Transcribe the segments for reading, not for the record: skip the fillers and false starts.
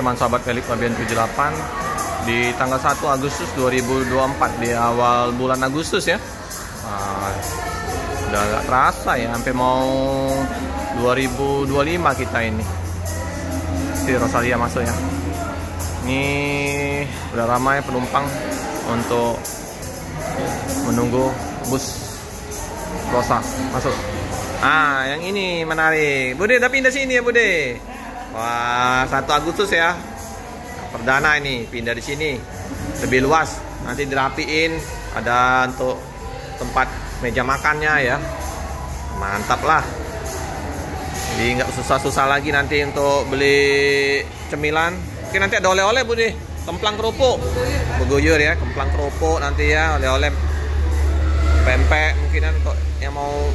teman-teman sahabat Felix Fabian 78 di tanggal 1 Agustus 2024, di awal bulan Agustus ya. Udah gak terasa ya, sampai mau 2025 kita ini. Si Rosalia masuk ya. Ini udah ramai penumpang untuk menunggu bus Rosa masuk. Yang ini menarik. Bude, udah pindah sini ya Bude. Wah, 1 Agustus ya. Perdana ini pindah di sini. Lebih luas. Nanti dirapiin. Ada untuk tempat meja makannya ya. Mantap lah. Jadi nggak susah-susah lagi nanti untuk beli cemilan. Mungkin nanti ada oleh-oleh Bude. Kemplang kerupuk. Beguyur ya, kemplang kerupuk nanti ya, oleh-oleh. Pempek mungkin untuk yang mau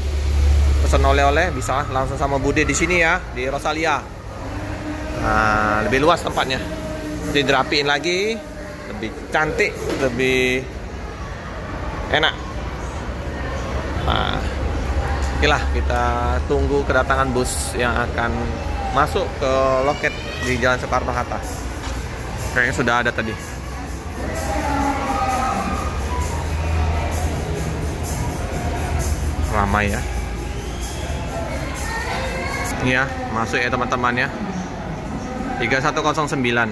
pesan oleh-oleh bisa langsung sama Bude di sini ya, di Rosalia. Lebih luas tempatnya. Nanti dirapiin lagi, lebih cantik, lebih enak. Oke lah, kita tunggu kedatangan bus yang akan masuk ke loket di Jalan Soekarno-Hatta. Kayaknya sudah ada tadi. Ramai ya. Ini ya, masuk ya teman-teman ya. 3109.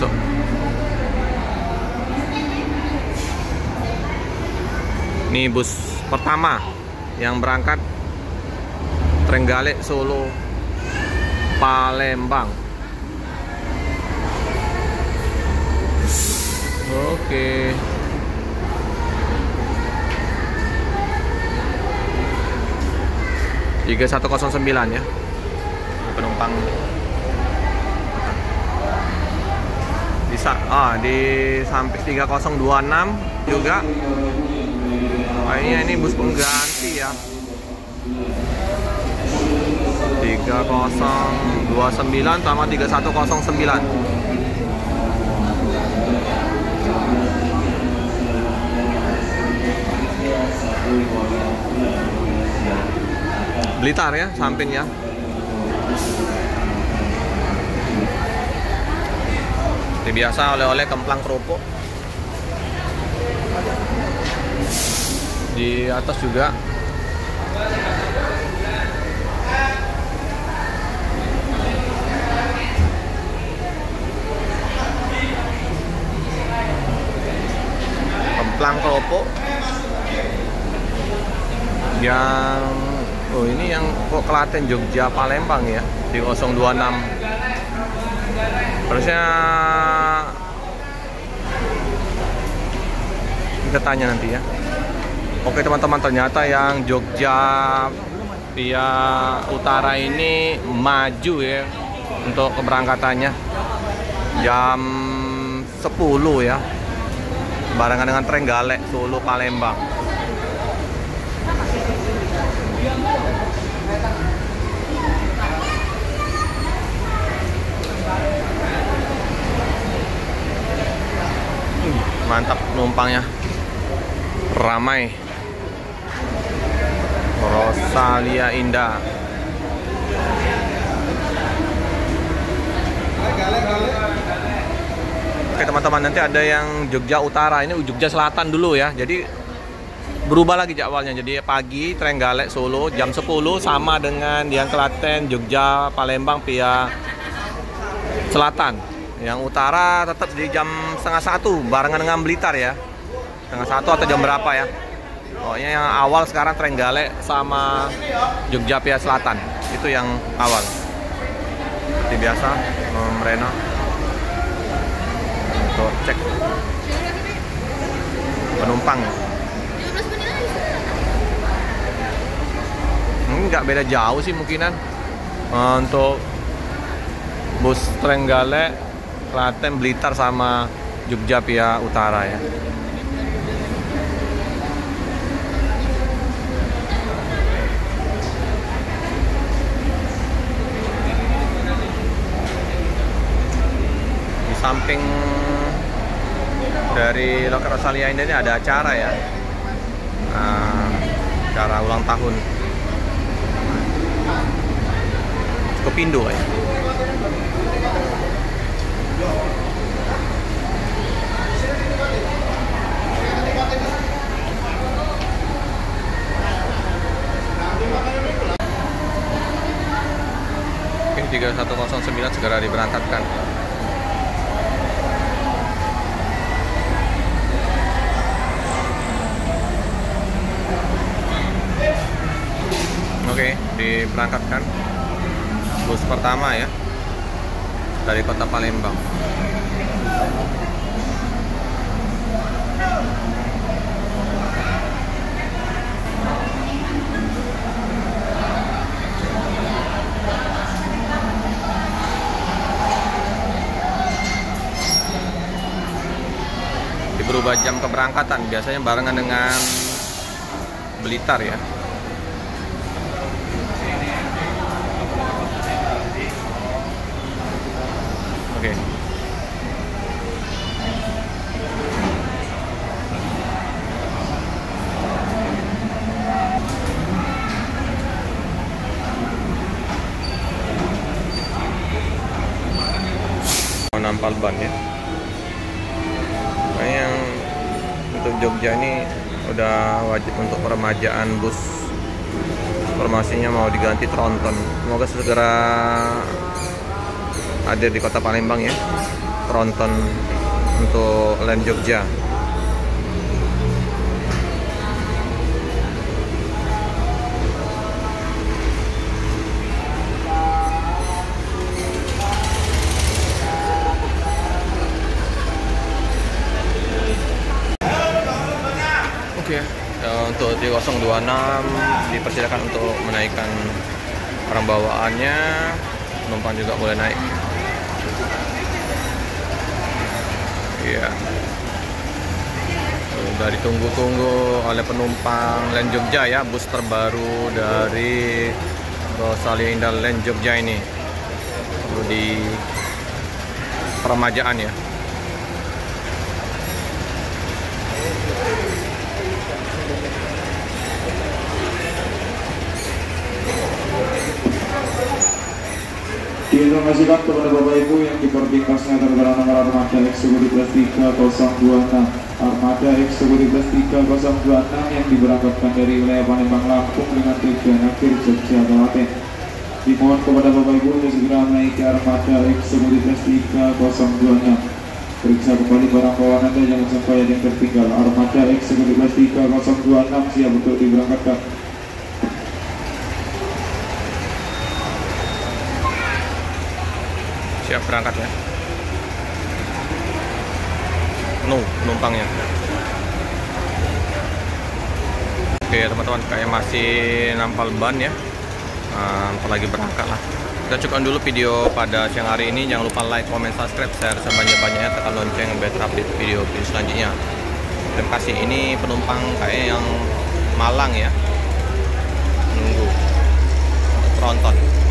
So. Ini bus pertama yang berangkat Trenggalek, Solo, Palembang. Oke. Tiga 3109 ya. Penumpang bisa di sampai 3026 juga. Ini bus pengganti ya. 3029 sama 3109. Blitar ya, samping ya. Seperti biasa oleh-oleh kemplang kerupuk. Di atas juga. Kemplang kerupuk. Yang ini yang kok Klaten, Jogja, Palembang ya, di 026. Harusnya kita tanya nanti ya. Oke teman-teman, ternyata yang Jogja via utara ini maju ya untuk keberangkatannya jam 10 ya, barengan dengan Trenggalek, Solo, Palembang. Mantap penumpangnya, ramai. Rosalia Indah. Oke teman-teman, nanti ada yang Jogja Utara, ini Jogja Selatan dulu ya. Jadi berubah lagi jadwalnya. Jadi pagi Trenggalek, Solo jam 10 sama dengan yang Klaten, Jogja, Palembang via Selatan. Yang utara tetap di jam 12:30 barengan dengan Blitar ya. 12:30 atau jam berapa ya. Pokoknya yang awal sekarang Trenggalek sama Jogja via Selatan. Itu yang awal. Seperti biasa Rena untuk cek penumpang. Nggak beda jauh sih mungkinan. Untuk bus Trenggalek, Klaten, Blitar sama Jogja via utara ya. Di samping dari loket Rosalia ini ada acara ya, acara ulang tahun. Kopindo ya. Oke, 3109 segera diberangkatkan. Oke, diberangkatkan bus pertama ya dari kota Palembang. Berubah jam keberangkatan, biasanya barengan dengan Blitar ya. Oke. Nampal ban ya. Yang untuk Jogja ini udah wajib untuk peremajaan bus, formasinya mau diganti tronton. Semoga segera hadir di kota Palembang ya, tronton untuk Land Jogja. Oke, untuk 3026 dipersilakan untuk menaikkan barang bawaannya, penumpang juga boleh naik. Iya, sudah ditunggu-tunggu oleh penumpang Land Jogja ya, bus terbaru dari Rosalia Indah Land Jogja ini perlu di peremajaan ya. Diinformasikan kepada Bapak Ibu yang di boarding pasnya tertera nomor Armada Eksekutif 3026 Armada Eksekutif 3026 yang diberangkatkan dari wilayah Palembang Lampung dengan tujuan akhir Jogja Klaten. Dimohon kepada Bapak Ibu untuk segera menaiki Armada Eksekutif 3026. Periksa kembali barang bawaan Anda, jangan sampai ada yang tertinggal. Armada Eksekutif 3026 siap untuk diberangkatkan. Siap berangkat ya. Penumpangnya. Oke teman-teman, kayak masih nampal ban ya. Apalagi berangkat lah. Kita cukupkan dulu video pada siang hari ini. Jangan lupa like, comment, subscribe, share sebanyak-banyaknya, tekan lonceng biar update video selanjutnya. Terima kasih. Ini penumpang kayak yang Malang ya, nunggu tronton.